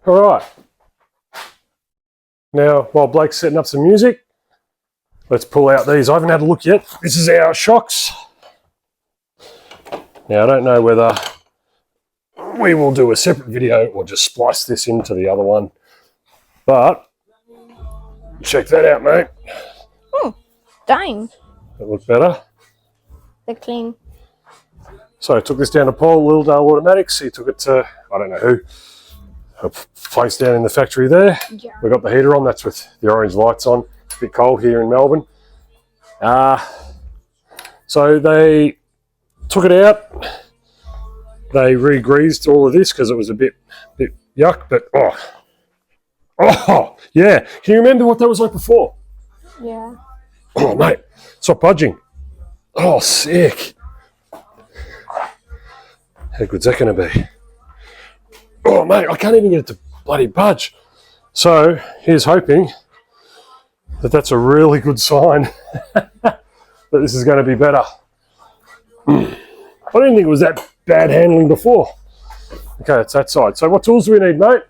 All right. Now, while Blake's setting up some music, let's pull out these. I haven't had a look yet. This is our shocks. Now, I don't know whether we will do a separate video or just splice this into the other one. But, check that out, mate. Oh, dang. That look better. They're clean. So I took this down to Paul, Lildale Automatics. He took it to, I don't know who, a place down in the factory there. Yeah. We got the heater on. That's with the orange lights on. It's a bit cold here in Melbourne. So they took it out. They re-greased all of this because it was a bit yuck. But oh yeah. Can you remember what that was like before? Yeah. Oh mate, stop budging. Oh, sick. How good's that going to be? Oh, mate, I can't even get it to bloody budge. So, here's hoping that that's a really good sign that this is going to be better. I didn't think it was that bad handling before. Okay, it's that side. So, what tools do we need, mate?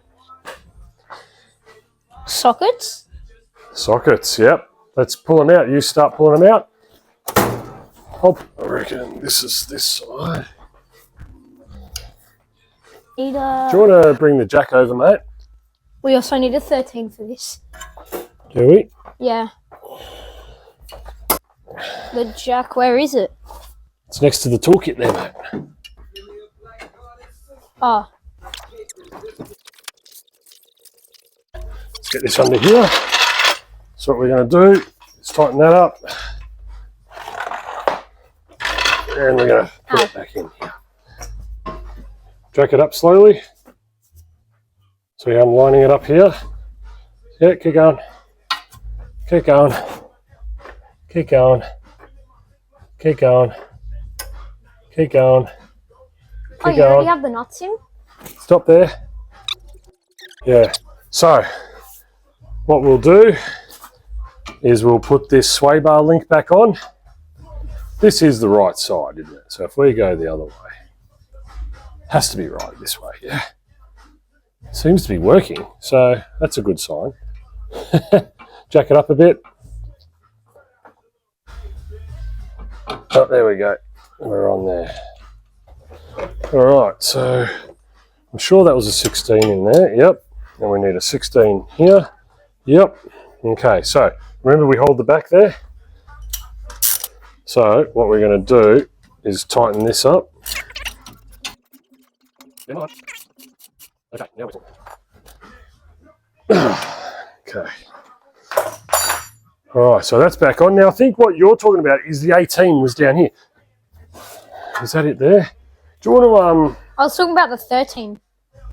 Sockets? Sockets, yep. Let's pull them out. You start pulling them out. I reckon this is this side. Do you want to bring the jack over, mate? We also need a 13 for this. Do we? Yeah. The jack, where is it? It's next to the toolkit there, mate. Oh. Let's get this under here. So what we're going to do is tighten that up. And we're going to put it back in here. Jack it up slowly. So yeah, I'm lining it up here. Yeah, keep going. Keep going. Keep going. Keep going. Keep going. Oh, you already have the nuts in? Stop there. Yeah. So, what we'll do is we'll put this sway bar link back on. This is the right side, isn't it? So if we go the other way, has to be right this way, yeah. Seems to be working, so that's a good sign. Jack it up a bit. Oh, there we go. We're on there. All right, so I'm sure that was a 16 in there. Yep. And we need a 16 here. Yep. Okay, so remember we hold the back there. So what we're going to do is tighten this up. Okay, now we're okay. All right, so that's back on. Now I think what you're talking about is the 18 was down here. Is that it there? Do you want to I was talking about the 13.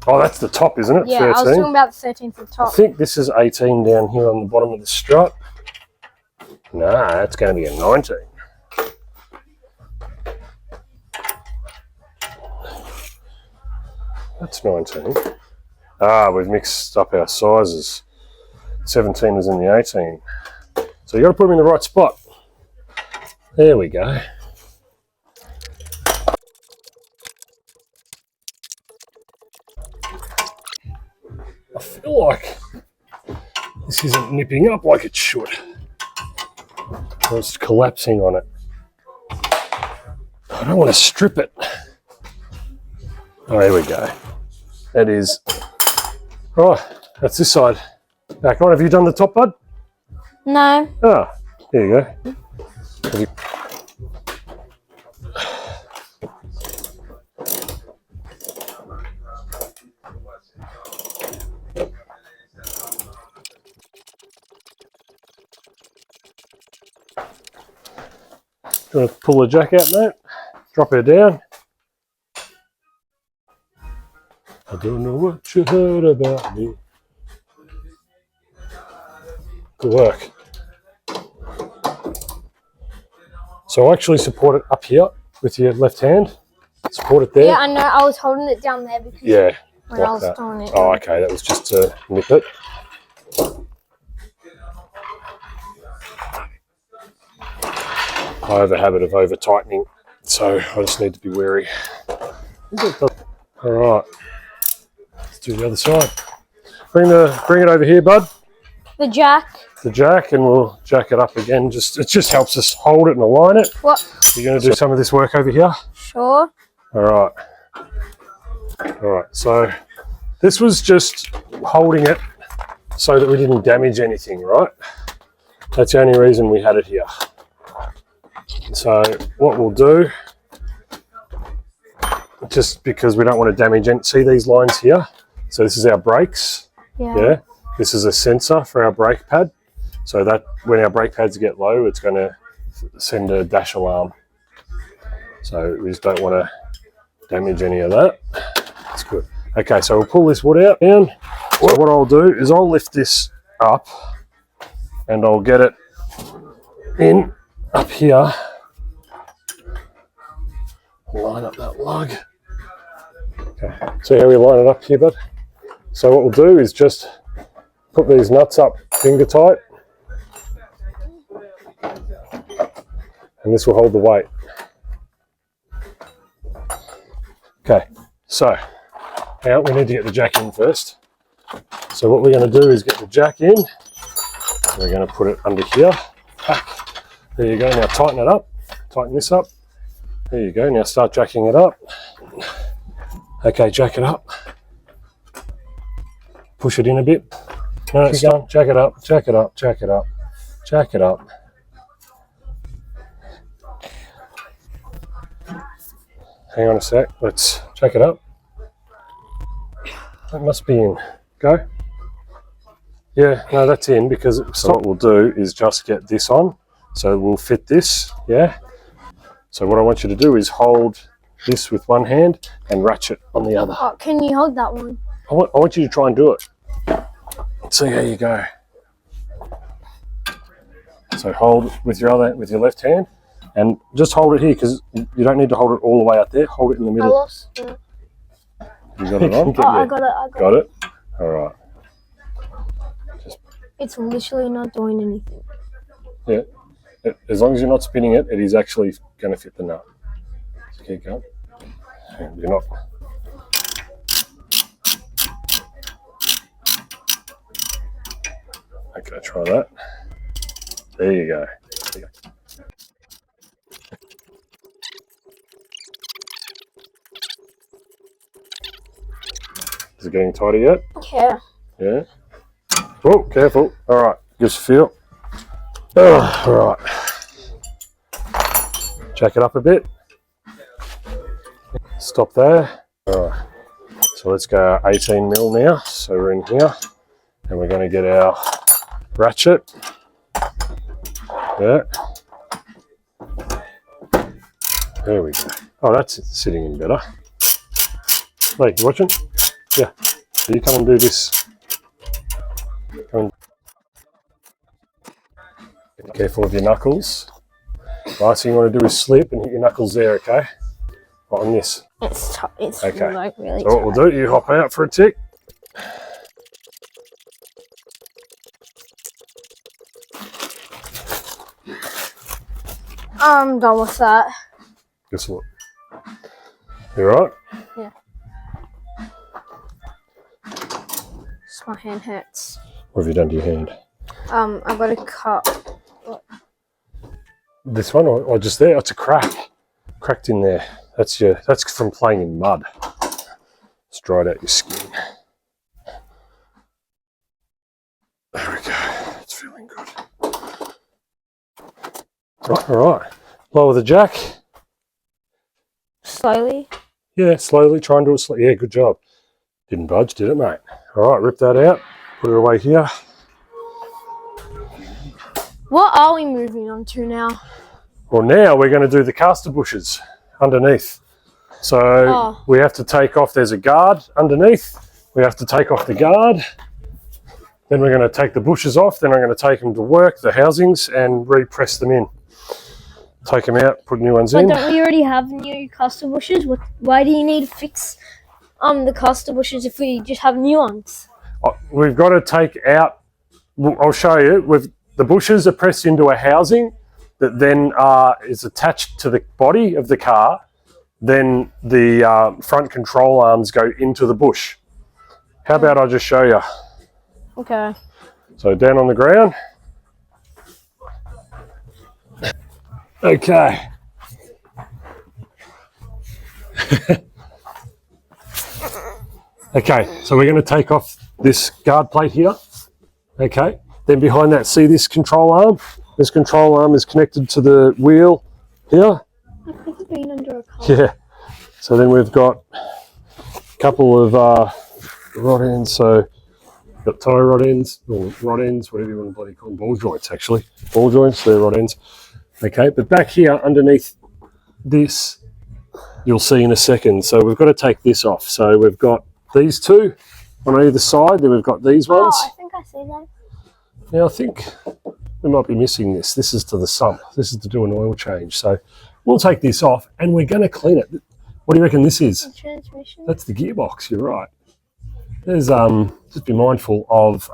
Oh, that's the top, isn't it? Yeah, 13? I was talking about the 13 for the top. I think this is 18 down here on the bottom of the strut. Nah, that's going to be a 19. That's 19. Ah, we've mixed up our sizes. 17 was in the 18. So you got to put them in the right spot. There we go. I feel like this isn't nipping up like it should. It's collapsing on it. I don't want to strip it. Oh, there we go. That is. Oh, that's this side. Back on. Have you done the top, bud? No. Ah, there you go. You want to pull the jack out, mate? Drop her down. I don't know what you heard about me. Good work. So actually support it up here with your left hand. Support it there. Yeah, I know. I was holding it down there because yeah, when like I was that. throwing it. Oh, okay. That was just to nip it. I have a habit of over tightening, so I just need to be wary. All right, let's do the other side. bring it over here, bud. The jack. The jack, and we'll jack it up again. It just helps us hold it and align it. What? You're going to do some of this work over here? Sure. All right. So this was just holding it so that we didn't damage anything, right? That's the only reason we had it here. So what we'll do, just because we don't want to damage it, see these lines here? So this is our brakes. Yeah. This is a sensor for our brake pad. So that when our brake pads get low, it's going to send a dash alarm. So we just don't want to damage any of that. That's good. Okay, so we'll pull this wood out down. So what I'll do is I'll lift this up and I'll get it in up here. Line up that lug. Okay, see how we line it up here, bud? So what we'll do is just put these nuts up finger tight, and this will hold the weight. Okay, so now we need to get the jack in first. So what we're going to do is get the jack in. We're going to put it under here. There you go. Now tighten it up. Tighten this up. There you go. Now start jacking it up. Okay, jack it up. Push it in a bit. No, it's done. Jack it up. Jack it up. Jack it up. Jack it up. Hang on a sec. Let's jack it up. That must be in. Go. Yeah, no, that's in because so what we'll do is just get this on. So we'll fit this, yeah? So what I want you to do is hold this with one hand and ratchet on the other. Oh, can you hold that one? I want you to try and do it. See how you go. So hold with your left hand and just hold it here because you don't need to hold it all the way out there. Hold it in the middle. I lost it. You got it on? Oh, I got it. Got it? All right. It's literally not doing anything. Yeah. As long as you're not spinning it, it is actually going to fit the nut. So keep going. You're not. Okay, try that. There you go. There you go. Is it getting tighter yet? Yeah. Yeah. Oh, careful. All right, just feel. Oh, all right. Jack it up a bit. Stop there. All right. So let's go 18 mil now. So we're in here, and we're going to get our ratchet. Yeah. There we go. Oh, that's sitting in better. Wait, you watching? Yeah. So you come and do this. Be careful of your knuckles. Right, so you want to do is slip and hit your knuckles there, okay? Right, on this. It's okay. like really So what we'll do, you hop out for a tick. I'm done with that. Guess what? You right? Yeah. My hand hurts. What have you done to your hand? I got a cut. This one or just there? Oh, it's a crack. Cracked in there. That's from playing in mud. It's dried out your skin. There we go. It's feeling good. All right. Lower the jack. Slowly. Yeah, slowly. Try and do it slowly. Yeah, good job. Didn't budge, did it, mate? All right, rip that out. Put it away here. What are we moving on to now? Well, now we're going to do the caster bushes underneath. So we have to take off, there's a guard underneath. We have to take off the guard. Then we're going to take the bushes off. Then I'm going to take them to work, the housings, and repress them in. Take them out, put new ones in. But don't we already have new caster bushes? Why do you need to fix the caster bushes if we just have new ones? We've got to take out, I'll show you, the bushes are pressed into a housing that then is attached to the body of the car. Then the front control arms go into the bush. How about I just show you? Okay. So down on the ground. Okay. Okay, so we're going to take off this guard plate here. Okay, then behind that, see this control arm? This control arm is connected to the wheel here. I've never been under a car. Yeah. So then we've got a couple of rod ends. So we've got tie rod ends, or rod ends, whatever you want to bloody call them, ball joints actually. Ball joints, they're rod ends. Okay, but back here underneath this, you'll see in a second. So we've got to take this off. So we've got these two on either side, then we've got these ones. Oh, I think I see that. Now I think we might be missing this. This is to the sump. This is to do an oil change. So we'll take this off and we're going to clean it. What do you reckon this is? The transmission. That's the gearbox, you're right. There's just be mindful of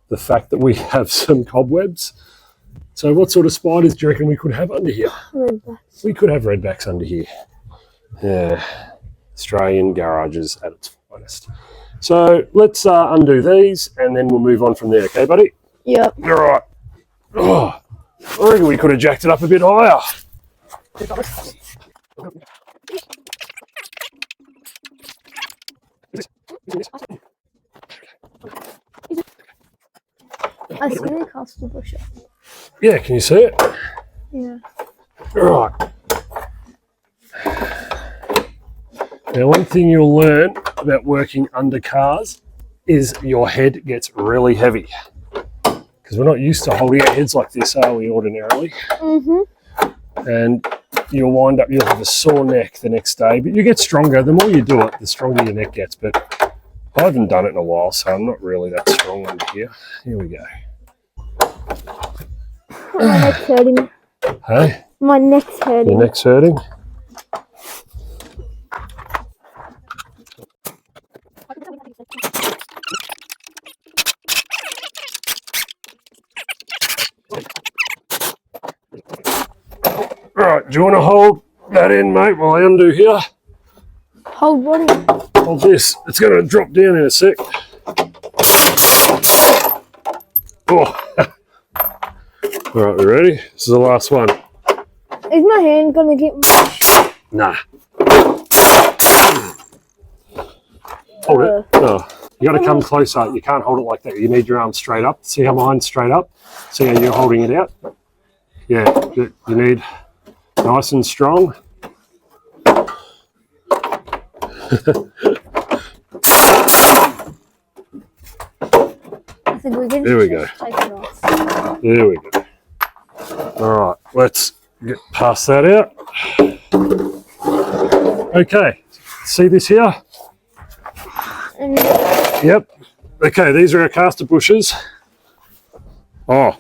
the fact that we have some cobwebs. So what sort of spiders do you reckon we could have under here? Redbacks. We could have redbacks under here. Yeah, Australian garages at its finest. So let's undo these and then we'll move on from there, okay, buddy? Yep. All right. Oh, I reckon we could have jacked it up a bit higher. I see the cost busher. Yeah, can you see it? Yeah. All right. Now, one thing you'll learn about working under cars is your head gets really heavy. Because we're not used to holding our heads like this, are we, ordinarily? Mm-hmm. And you'll have a sore neck the next day, but you get stronger. The more you do it, the stronger your neck gets. But I haven't done it in a while, so I'm not really that strong under here. Here we go. My neck's hurting. Hey? My neck's hurting. Your neck's hurting? Right, do you want to hold that in, mate, while I undo here? Hold what in? Hold this. It's going to drop down in a sec. Oh. All right, we ready? This is the last one. Is my hand going to get much? Nah. Hold it. Oh. You got to come closer. You can't hold it like that. You need your arm straight up. See how mine's straight up? See how you're holding it out? Yeah, you need nice and strong. I think we can There we just go. take it off. There we go. All right, let's get past that out. Okay, see this here? And Yep. Okay, these are our caster bushes. Oh.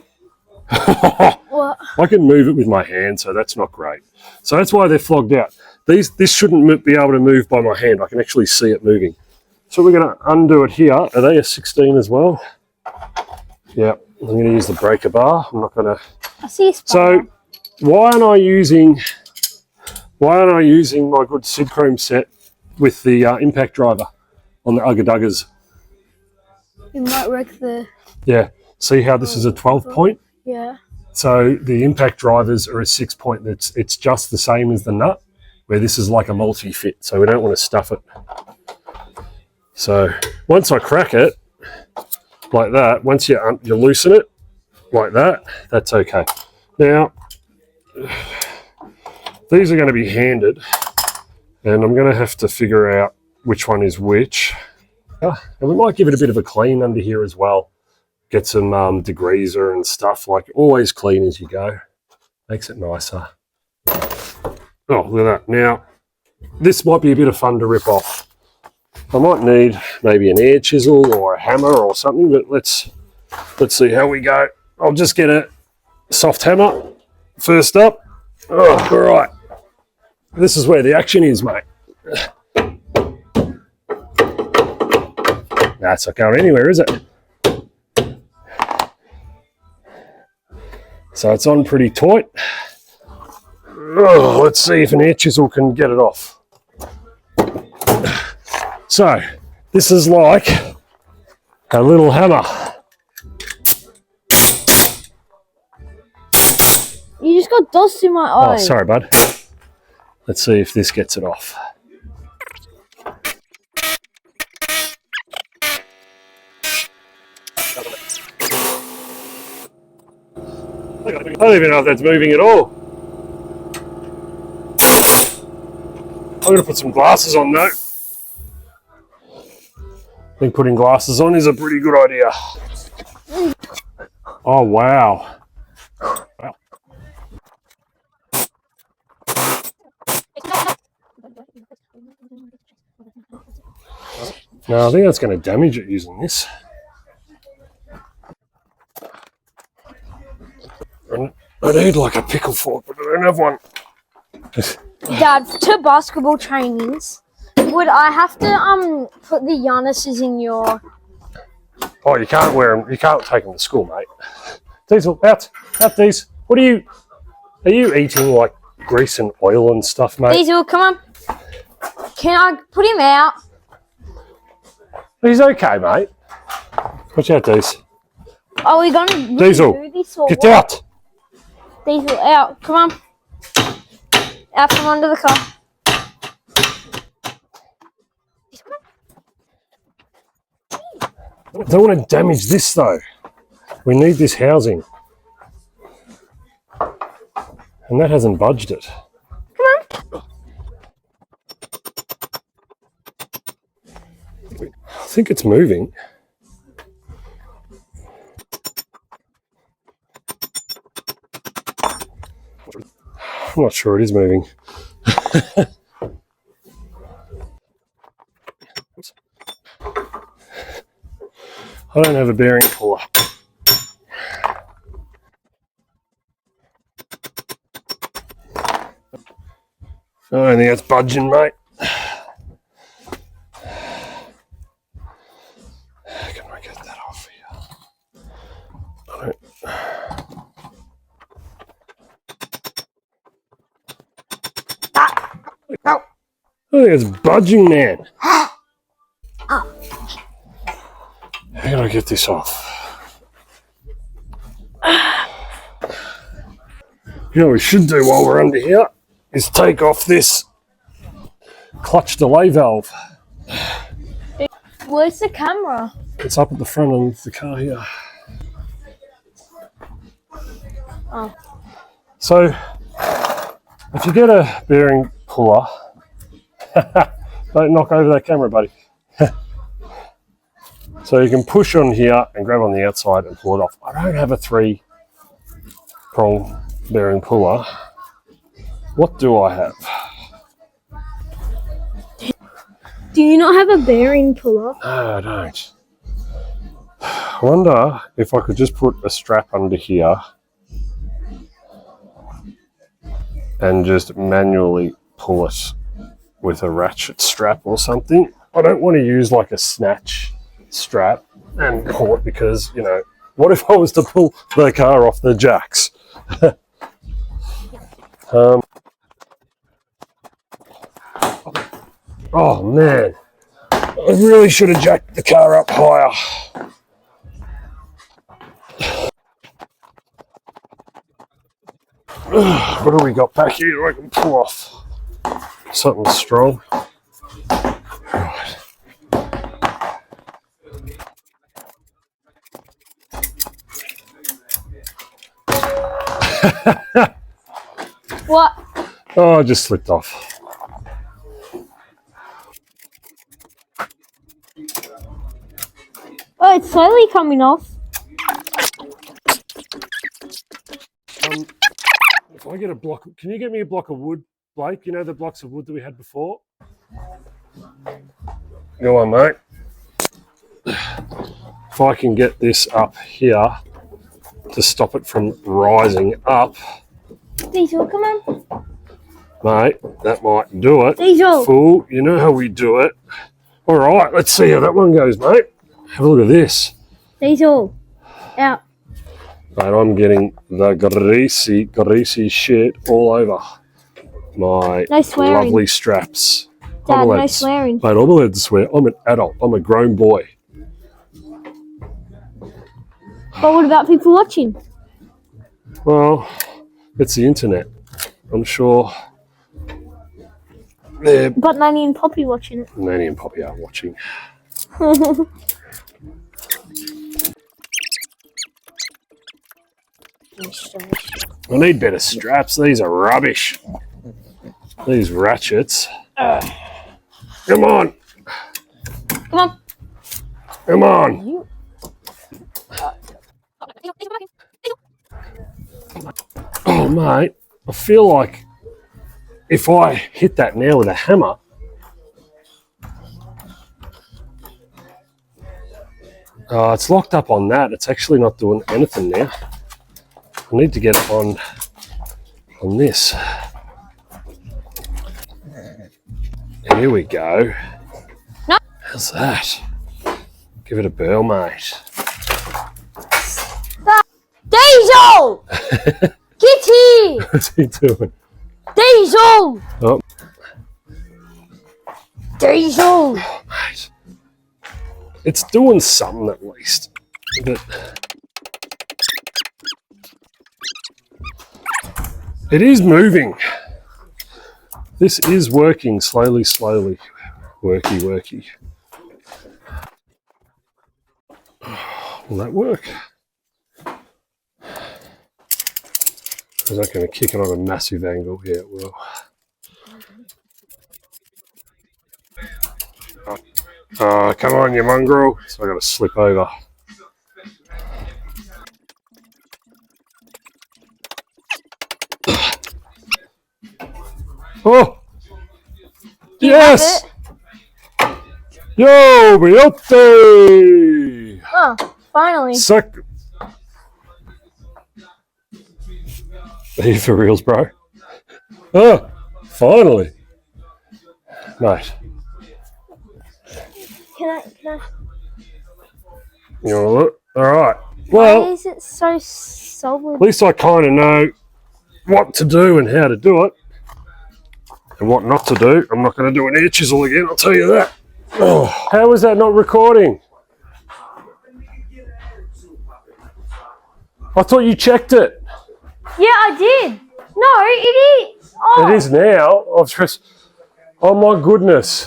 what? I can move it with my hand, so that's not great. So that's why they're flogged out. This shouldn't be able to move by my hand. I can actually see it moving. So we're going to undo it here. Are they a 16 as well? Yep. I'm going to use the breaker bar. I'm not going to. I see a spider. So why aren't I using my good Sid Chrome set with the impact driver on the Ugga Duggers? You might wreck the. Yeah. See how this is a 12 point? Yeah. So the impact drivers are a 6 point. It's just the same as the nut, where this is like a multi-fit. So we don't want to stuff it. So once I crack it like that, once you loosen it like that, that's okay. Now, these are going to be handed, and I'm going to have to figure out which one is which. And we might give it a bit of a clean under here as well. Get some degreaser and stuff, like always clean as you go. Makes it nicer. Oh, look at that. Now, this might be a bit of fun to rip off. I might need maybe an air chisel or a hammer or something, but let's see how we go. I'll just get a soft hammer first up. Oh, all right. This is where the action is, mate. That's not going anywhere, is it? So it's on pretty tight. Oh, let's see if an air chisel can get it off. So this is like A little hammer. You just got dust in my eye. Oh, sorry, bud. Let's see if this gets it off. I don't even know if that's moving at all. I'm going to put some glasses on though. I think putting glasses on is a pretty good idea. Oh, wow. Wow. No, I think that's going to damage it using this. I need like a pickle fork, but I don't have one. Dad, to basketball trainings, would I have to put the Giannis's in your... Oh, you can't wear them. You can't take them to school, mate. Diesel, out, Diesel. What are you eating like grease and oil and stuff, mate? Diesel, come on. Can I put him out? He's okay, mate. Watch out, Diesel. Are we going to Diesel, do this or get what? out. Diesel, out. Come on. Out from under the car. I don't want to damage this though. We need this housing. And that hasn't budged it. Come on. I think it's moving. I'm not sure it is moving. I don't have a bearing puller. I don't think that's budging, mate. Can I get that off here? I don't. I think it's budging, man. How can I get this off? You know what we should do while we're under here is take off this clutch delay valve. Where's the camera? It's up at the front of the car here. Oh. So, if you get a bearing puller, don't knock over that camera, buddy. So you can push on here and grab on the outside and pull it off. I don't have a 3-prong bearing puller. What do I have? Do you not have a bearing puller? No, I don't. I wonder if I could just put a strap under here and just manually pull it with a ratchet strap or something. I don't want to use like a snatch strap and pull it because, you know, what if I was to pull the car off the jacks? Oh man, I really should have jacked the car up higher. What do we got back here I can pull off? Something strong. Right. What? Oh, I just slipped off. Oh, it's slowly coming off. If I get a block, can you get me a block of wood, Blake? You know the blocks of wood that we had before? Go on, mate. If I can get this up here to stop it from rising up, Diesel, come on. mate, that might do it. Diesel. Fool, you know how we do it. All right, let's see how that one goes, mate. Have a look at this. Diesel. Out. Mate, I'm getting the greasy shit all over my No swearing. lovely straps. Dad, I'm no allowed swearing. Mate, I'm allowed to swear. I'm an adult. I'm a grown boy. But what about people watching? Well, it's the internet. I'm sure But Nanny and Poppy watching it. Nanny and Poppy are watching. I need better straps. These are rubbish. These ratchets. Come on. Come on. Come on. Oh, mate. I feel like if I hit that nail with a hammer, it's locked up on that. It's actually not doing anything now. I need to get it on this. Here we go. No. How's that? Give it a burl, mate. Diesel! Get here! What's he doing? Diesel! Oh. Diesel! Oh, mate. It's doing something at least. But it is moving. This is working slowly, slowly. Worky, worky. Will that work? Is that going to kick it on a massive angle? Yeah, it will. Oh, come on, you mongrel. So I got to slip over. Oh! Yes! Yo, Biote! Oh, finally. Suck. Are you for reals, bro? Oh, finally. Mate. Can I? You want to look? Alright. Why Well, is it so solid? at least I kind of know what to do and how to do it. And what not to do. I'm not going to do an ear chisel again, I'll tell you that. Oh, how is that not recording? I thought you checked it. Yeah, I did. No, it is. Oh. It is now. I've just... Oh my goodness.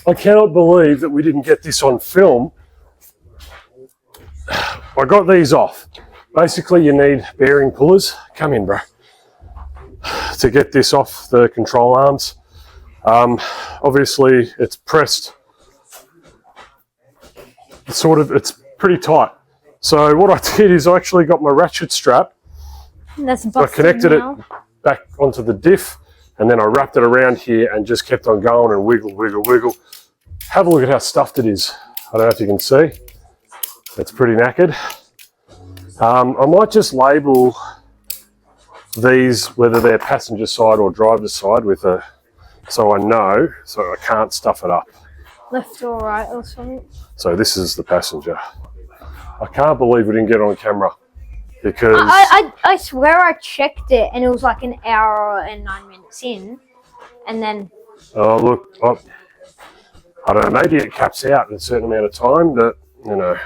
I cannot believe that we didn't get this on film. I got these off. Basically, you need bearing pullers. Come in, bro. To get this off the control arms. Obviously, it's pressed. It's pretty tight. So what I did is I actually got my ratchet strap. That's I connected now. it back onto the diff, and then I wrapped it around here and just kept on going and wiggle, wiggle, wiggle. Have a look at how stuffed it is. I don't know if you can see. It's pretty knackered. I might just label these, whether they're passenger side or driver side, with a, so I know, so I can't stuff it up. Left or right or something. So this is the passenger. I can't believe we didn't get it on camera because I swear I checked it and it was like an hour and 9 minutes in, and then. oh look, I don't know, maybe it caps out in a certain amount of time, but you know,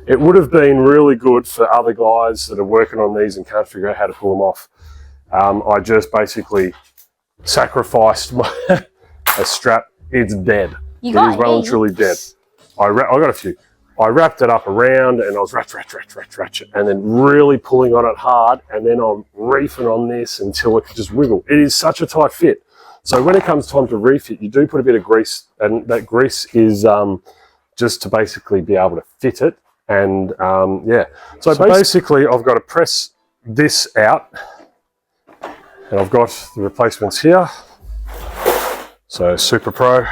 it would have been really good for other guys that are working on these and can't figure out how to pull them off. I just basically sacrificed a strap. It's dead. It is well and truly dead. I got a few. I wrapped it up around and I was ratchet, and then really pulling on it hard, and then I'm reefing on this until it could just wiggle. It is such a tight fit. So when it comes time to refit, you do put a bit of grease, and that grease is just to basically be able to fit it. And yeah, so basically I've got to press this out, and I've got the replacements here. So Super Pro,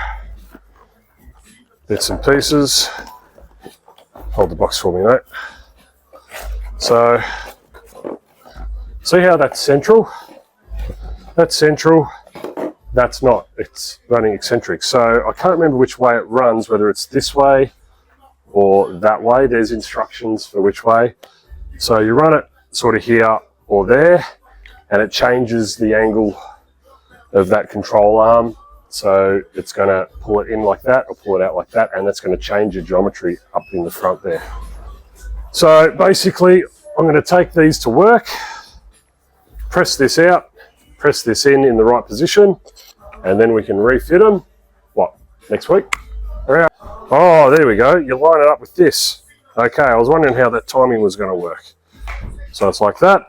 bits and pieces. Hold the box for me, mate. So, see how that's central? That's central, that's not. It's running eccentric. So I can't remember which way it runs, whether it's this way or that way. There's instructions for which way. So you run it sort of here or there, and it changes the angle of that control arm. So it's going to pull it in like that or pull it out like that, and that's going to change your geometry up in the front there. So basically, I'm going to take these to work, press this out, press this in the right position, and then we can refit them. What, next week? All right. Oh, there we go. You line it up with this. Okay, I was wondering how that timing was going to work. So it's like that,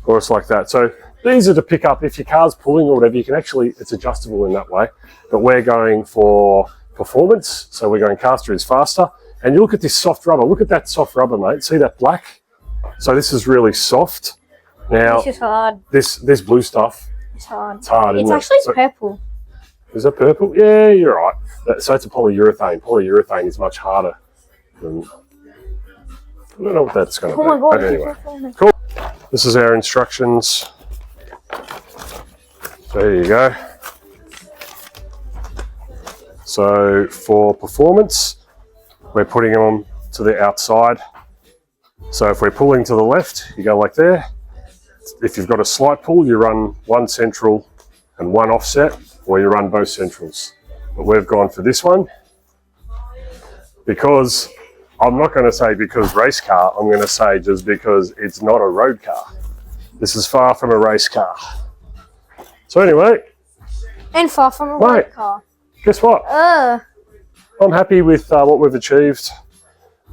or it's like that. So these are to pick up if your car's pulling or whatever. You can actually, it's adjustable in that way. But we're going for performance, so we're going caster is faster. And you look at this soft rubber. Look at that soft rubber, mate. See that black? So this is really soft. Now, It's just hard. this blue stuff, It's hard. it's hard, It's isn't actually it? So, purple. is that purple? Yeah, you're right. So it's a polyurethane. Polyurethane is much harder than, I don't know what that's going to Oh be. my god. Okay, anyway. Cool. This is our instructions. There you go. So for performance, we're putting them to the outside. So if we're pulling to the left, you go like there. If you've got a slight pull, you run one central and one offset, or you run both centrals. But we've gone for this one because I'm not going to say because race car, I'm going to say just because it's not a road car. This is far from a race car. So anyway, And far from a Right. road car. guess what? I'm happy with what we've achieved.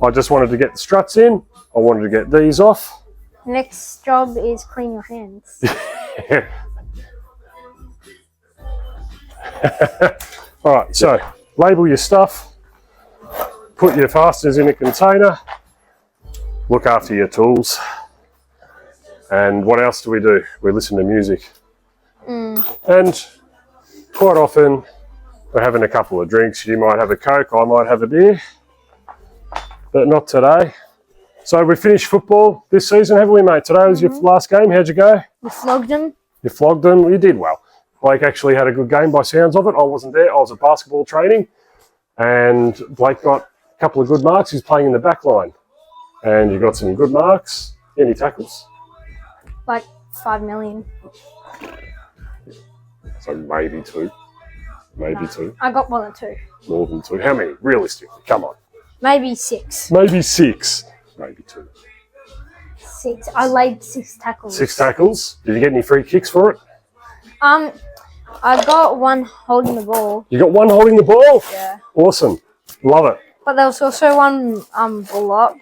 I just wanted to get the struts in. I wanted to get these off. Next job is clean your hands. All right, so label your stuff, put your fasteners in a container, look after your tools, and what else do? We listen to music. And quite often we're having a couple of drinks. You might have a Coke, I might have a beer, but not today. So we finished football this season, haven't we, mate? Today was your last game. How'd you go? We flogged them. You flogged them. You did well. Blake actually had a good game by sounds of it. I wasn't there. I was at basketball training, and Blake got a couple of good marks. He's playing in the back line, and you got some good marks. Any tackles? Like 5 million. So maybe two. Maybe two. I got 1 or 2. More than two. How many? Realistically, come on. Maybe 6. Maybe 6. Maybe 2. 6. I laid 6 tackles. 6 tackles. Did you get any free kicks for it? I got 1 holding the ball. You got 1 holding the ball? Yeah. Awesome. Love it. But there was also 1 ball up.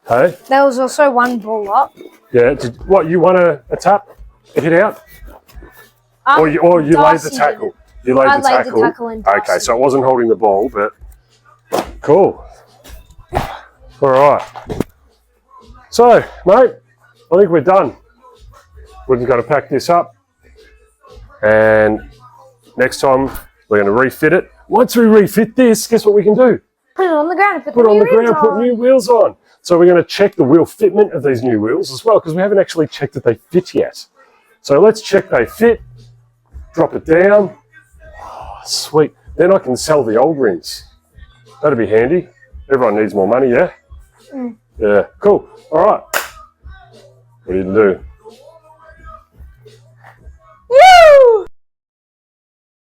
Hey? There was also 1 ball up. Yeah. What, you won a tap? A hit out? Or you laid the Darcy tackle? did. You laid I the laid tackle? the tackle in Darcy. Okay, so it wasn't holding the ball, but cool. All right. So, mate, I think we're done. We're just going to pack this up, and next time we're going to refit it. Once we refit this, guess what we can do? Put it on the ground. Put it on the ground, put new wheels on. So we're going to check the wheel fitment of these new wheels as well, because we haven't actually checked that they fit yet. So let's check they fit, drop it down. Oh, sweet. Then I can sell the old rims. That'd be handy. Everyone needs more money, yeah? Yeah, cool. All right. What do you do?